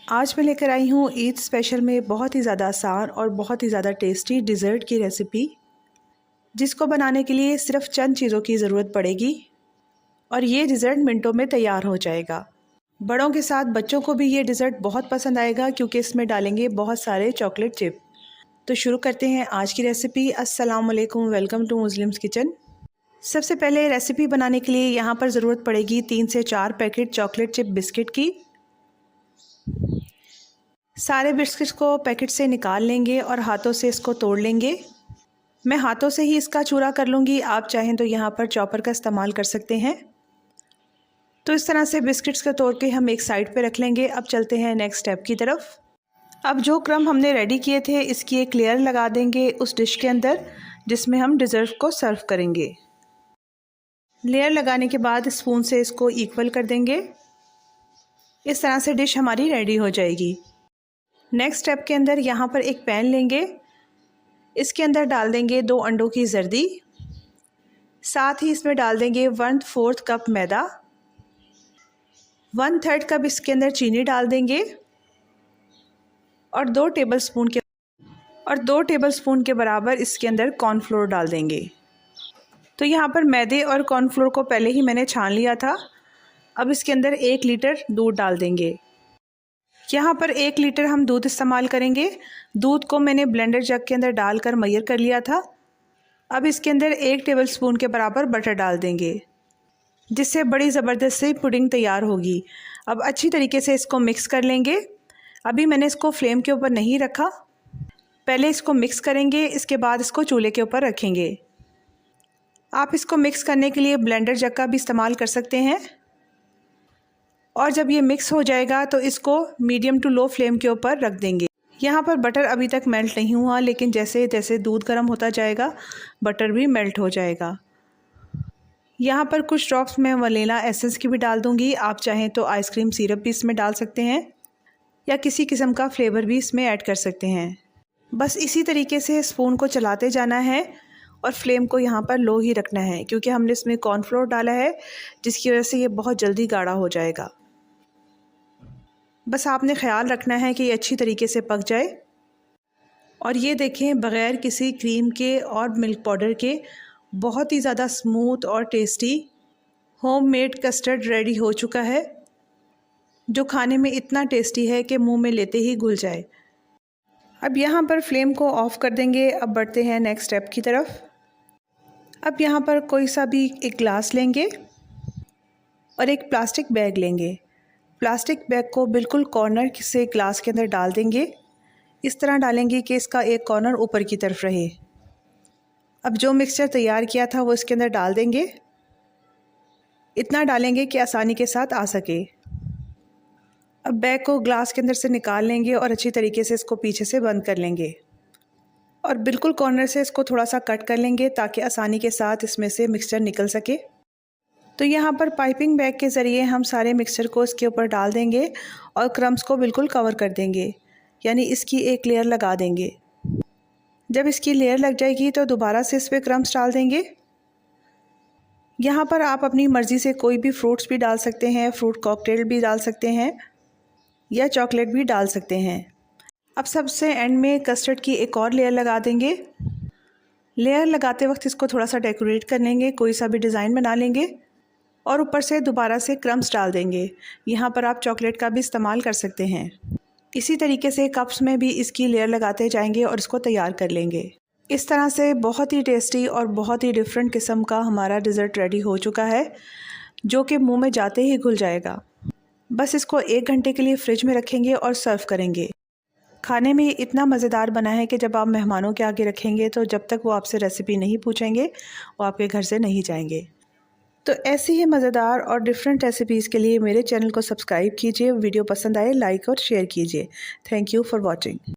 आज मैं लेकर आई हूँ ईद स्पेशल में बहुत ही ज़्यादा आसान और बहुत ही ज़्यादा टेस्टी डिज़र्ट की रेसिपी, जिसको बनाने के लिए सिर्फ चंद चीज़ों की ज़रूरत पड़ेगी और ये डिज़र्ट मिनटों में तैयार हो जाएगा। बड़ों के साथ बच्चों को भी ये डिज़र्ट बहुत पसंद आएगा क्योंकि इसमें डालेंगे बहुत सारे चॉकलेट चिप। तो शुरू करते हैं आज की रेसिपी। अस्सलाम वालेकुम, वेलकम टू मुस्लिम्स किचन। सबसे पहले रेसिपी बनाने के लिए यहाँ पर ज़रूरत पड़ेगी 3 से 4 पैकेट चॉकलेट चिप बिस्किट की। सारे बिस्किट्स को पैकेट से निकाल लेंगे और हाथों से इसको तोड़ लेंगे। मैं हाथों से ही इसका चूरा कर लूँगी, आप चाहें तो यहाँ पर चॉपर का इस्तेमाल कर सकते हैं। तो इस तरह से बिस्किट्स को तोड़ के हम एक साइड पे रख लेंगे। अब चलते हैं नेक्स्ट स्टेप की तरफ। अब जो क्रम हमने रेडी किए थे इसकी एक लेयर लगा देंगे उस डिश के अंदर जिसमें हम डिज़र्ट को सर्व करेंगे। लेयर लगाने के बाद स्पून से इसको इक्वल कर देंगे। इस तरह से डिश हमारी रेडी हो जाएगी। नेक्स्ट स्टेप के अंदर यहाँ पर एक पैन लेंगे, इसके अंदर डाल देंगे 2 अंडों की जर्दी, साथ ही इसमें डाल देंगे 1/4 कप मैदा, 1/3 कप इसके अंदर चीनी डाल देंगे और 2 टेबलस्पून के बराबर इसके अंदर कॉर्नफ्लोर डाल देंगे। तो यहाँ पर मैदे और कॉर्नफ्लोर को पहले ही मैंने छान लिया था। अब इसके अंदर 1 लीटर दूध डाल देंगे। यहाँ पर 1 लीटर हम दूध इस्तेमाल करेंगे। दूध को मैंने ब्लेंडर जग के अंदर डालकर मैयर कर लिया था। अब इसके अंदर 1 टेबलस्पून के बराबर बटर डाल देंगे, जिससे बड़ी ज़बरदस्त सी पुडिंग तैयार होगी। अब अच्छी तरीके से इसको मिक्स कर लेंगे। अभी मैंने इसको फ्लेम के ऊपर नहीं रखा, पहले इसको मिक्स करेंगे, इसके बाद इसको चूल्हे के ऊपर रखेंगे। आप इसको मिक्स करने के लिए ब्लेंडर जग का भी इस्तेमाल कर सकते हैं। और जब ये मिक्स हो जाएगा तो इसको मीडियम टू लो फ्लेम के ऊपर रख देंगे। यहाँ पर बटर अभी तक मेल्ट नहीं हुआ, लेकिन जैसे जैसे दूध गर्म होता जाएगा बटर भी मेल्ट हो जाएगा। यहाँ पर कुछ ड्रॉप्स मैं वनीला एसेंस की भी डाल दूँगी। आप चाहें तो आइसक्रीम सिरप भी इसमें डाल सकते हैं या किसी किस्म का फ्लेवर भी इसमें ऐड कर सकते हैं। बस इसी तरीके से स्पून को चलाते जाना है और फ्लेम को यहाँ पर लो ही रखना है, क्योंकि हमने इसमें कॉर्नफ्लोर डाला है जिसकी वजह से ये बहुत जल्दी गाढ़ा हो जाएगा। बस आपने ख्याल रखना है कि ये अच्छी तरीके से पक जाए। और ये देखें, बग़ैर किसी क्रीम के और मिल्क पाउडर के बहुत ही ज़्यादा स्मूथ और टेस्टी होममेड कस्टर्ड रेडी हो चुका है, जो खाने में इतना टेस्टी है कि मुंह में लेते ही घुल जाए। अब यहाँ पर फ्लेम को ऑफ़ कर देंगे। अब बढ़ते हैं नेक्स्ट स्टेप की तरफ। अब यहाँ पर कोई सा भी एक ग्लास लेंगे और एक प्लास्टिक बैग लेंगे। प्लास्टिक बैग को बिल्कुल कॉर्नर से ग्लास के अंदर डाल देंगे। इस तरह डालेंगे कि इसका एक कॉर्नर ऊपर की तरफ रहे। अब जो मिक्सचर तैयार किया था वो इसके अंदर डाल देंगे। इतना डालेंगे कि आसानी के साथ आ सके। अब बैग को ग्लास के अंदर से निकाल लेंगे और अच्छी तरीके से इसको पीछे से बंद कर लेंगे और बिल्कुल कॉर्नर से इसको थोड़ा सा कट कर लेंगे ताकि आसानी के साथ इसमें से मिक्सचर निकल सके। तो यहाँ पर पाइपिंग बैग के ज़रिए हम सारे मिक्सचर को इसके ऊपर डाल देंगे और क्रम्स को बिल्कुल कवर कर देंगे, यानी इसकी एक लेयर लगा देंगे। जब इसकी लेयर लग जाएगी तो दोबारा से इस पर क्रम्स डाल देंगे। यहाँ पर आप अपनी मर्ज़ी से कोई भी फ्रूट्स भी डाल सकते हैं, फ्रूट कॉकटेल भी डाल सकते हैं या चॉकलेट भी डाल सकते हैं। अब सबसे एंड में कस्टर्ड की एक और लेयर लगा देंगे। लेयर लगाते वक्त इसको थोड़ा सा डेकोरेट कर लेंगे, कोई सा भी डिज़ाइन बना लेंगे और ऊपर से दोबारा से क्रम्स डाल देंगे। यहाँ पर आप चॉकलेट का भी इस्तेमाल कर सकते हैं। इसी तरीके से कप्स में भी इसकी लेयर लगाते जाएंगे और इसको तैयार कर लेंगे। इस तरह से बहुत ही टेस्टी और बहुत ही डिफरेंट किस्म का हमारा डिज़र्ट रेडी हो चुका है, जो कि मुंह में जाते ही घुल जाएगा। बस इसको 1 घंटे के लिए फ्रिज में रखेंगे और सर्व करेंगे। खाने में इतना मज़ेदार बना है कि जब आप मेहमानों के आगे रखेंगे तो जब तक वो आपसे रेसिपी नहीं पूछेंगे वो आपके घर से नहीं जाएंगे। तो ऐसी ही मज़ेदार और डिफरेंट रेसिपीज़ के लिए मेरे चैनल को सब्सक्राइब कीजिए। वीडियो पसंद आए लाइक और शेयर कीजिए। Thank you for watching.